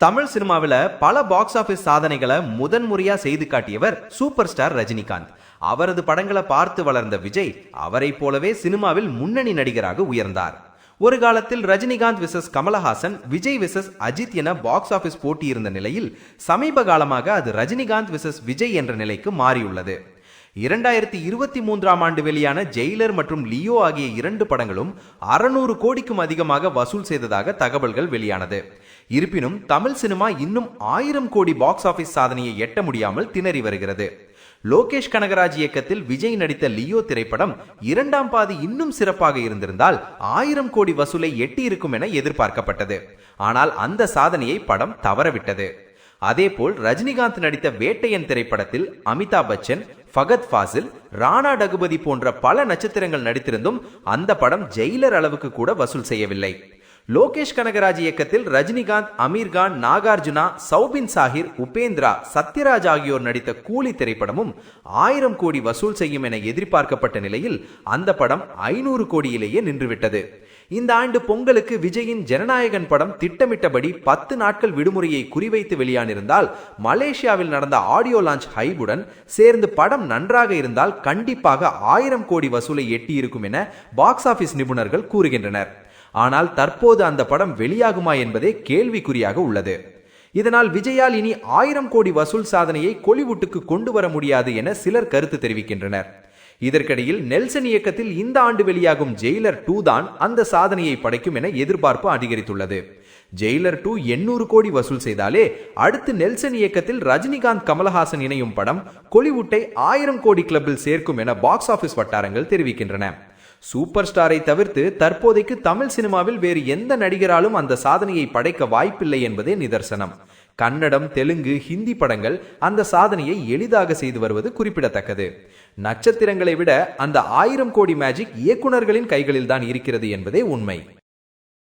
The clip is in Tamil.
தமிழ் சினிமாவில் பல பாக்ஸ் ஆபீஸ் சாதனைகளை முதன்முறையா செய்து காட்டியவர் சூப்பர் ஸ்டார் ரஜினிகாந்த். அவரது படங்களை பார்த்து வளர்ந்த விஜய் அவரை போலவே சினிமாவில் முன்னணி நடிகராக உயர்ந்தார். ஒரு காலத்தில் ரஜினிகாந்த் விசஸ் கமலஹாசன், விஜய் விசஸ் அஜித் என பாக்ஸ் ஆபீஸ் போட்டி இருந்த நிலையில் சமீப காலமாக அது ரஜினிகாந்த் விசஸ் விஜய் என்ற நிலைக்கு மாறியுள்ளது. 2023ஆம் ஆண்டு வெளியான ஜெயிலர் மற்றும் லியோ ஆகிய இரண்டு படங்களும் 600 கோடிக்கும் அதிகமாக வசூல் செய்ததாக தகவல்கள் வெளியானது. இருப்பினும் தமிழ் சினிமா இன்னும் 1000 கோடி பாக்ஸ் ஆபீஸ் சாதனையை எட்ட முடியாமல் திணறி வருகிறது. லோகேஷ் கனகராஜ் இயக்கத்தில் விஜய் நடித்த லியோ திரைப்படம் இரண்டாம் பாதி இன்னும் சிறப்பாக இருந்திருந்தால் 1000 கோடி வசூலை எட்டி இருக்கும் என எதிர்பார்க்கப்பட்டது. ஆனால் அந்த சாதனையை படம் தவறவிட்டது. அதேபோல் ரஜினிகாந்த் நடித்த வேட்டையன் திரைப்படத்தில் அமிதாப் பச்சன், ஃபகத் ஃபாசில், ராணா டகுபதி போன்ற பல நட்சத்திரங்கள் நடித்திருந்தும் அந்த படம் ஜெயிலர் அளவுக்கு கூட வசூல் செய்யவில்லை. லோகேஷ் கனகராஜ் இயக்கத்தில் ரஜினிகாந்த், அமீர்கான், நாகார்ஜுனா, சௌபின் சாஹிர், உபேந்திரா, சத்யராஜ் ஆகியோர் நடித்த கூலி திரைப்படமும் 1000 கோடி வசூல் செய்யும் என எதிர்பார்க்கப்பட்ட நிலையில் அந்த படம் 500 கோடியிலேயே நின்றுவிட்டது. இந்த ஆண்டு பொங்கலுக்கு விஜயின் ஜனநாயகன் படம் திட்டமிட்டபடி 10 நாட்கள் விடுமுறையை குறிவைத்து வெளியானிருந்தால் மலேசியாவில் நடந்த ஆடியோ லான்ச் ஹைபுடன் சேர்ந்து படம் நன்றாக இருந்தால் கண்டிப்பாக 1000 கோடி வசூலை எட்டியிருக்கும் என பாக்ஸ் ஆபீஸ் நிபுணர்கள் கூறுகின்றனர். ஆனால் தற்போது அந்த படம் வெளியாகுமா என்பதே கேள்விக்குறியாக உள்ளது. இதனால் விஜயால் இனி 1000 கோடி வசூல் சாதனையை கோலிவுட்டுக்கு கொண்டு வர முடியாது என சிலர் கருத்து தெரிவிக்கின்றனர். இதற்கிடையில் நெல்சன் இயக்கத்தில் இந்த ஆண்டு வெளியாகும் ஜெயிலர் 2 தான் அந்த சாதனையை படைக்கும் என எதிர்பார்ப்பு அதிகரித்துள்ளது. ஜெயிலர் 2 800 கோடி வசூல் செய்தாலே அடுத்து நெல்சன் இயக்கத்தில் ரஜினிகாந்த், கமலஹாசன் இணையும் படம் கோலிவுட்டை 1000 கோடி கிளப்பில் சேர்க்கும் என பாக்ஸ் ஆபீஸ் வட்டாரங்கள் தெரிவிக்கின்றன. சூப்பர் ஸ்டாரை தவிர்த்து தற்போதைக்கு தமிழ் சினிமாவில் வேறு எந்த நடிகராலும் அந்த சாதனையை படைக்க வாய்ப்பில்லை என்பதே நிதர்சனம். கன்னடம், தெலுங்கு, ஹிந்தி படங்கள் அந்த சாதனையை எளிதாக செய்து வருவது குறிப்பிடத்தக்கது. நட்சத்திரங்களை விட அந்த 1000 கோடி மேஜிக் இயக்குனர்களின் கைகளில்தான் இருக்கிறது என்பதே உண்மை.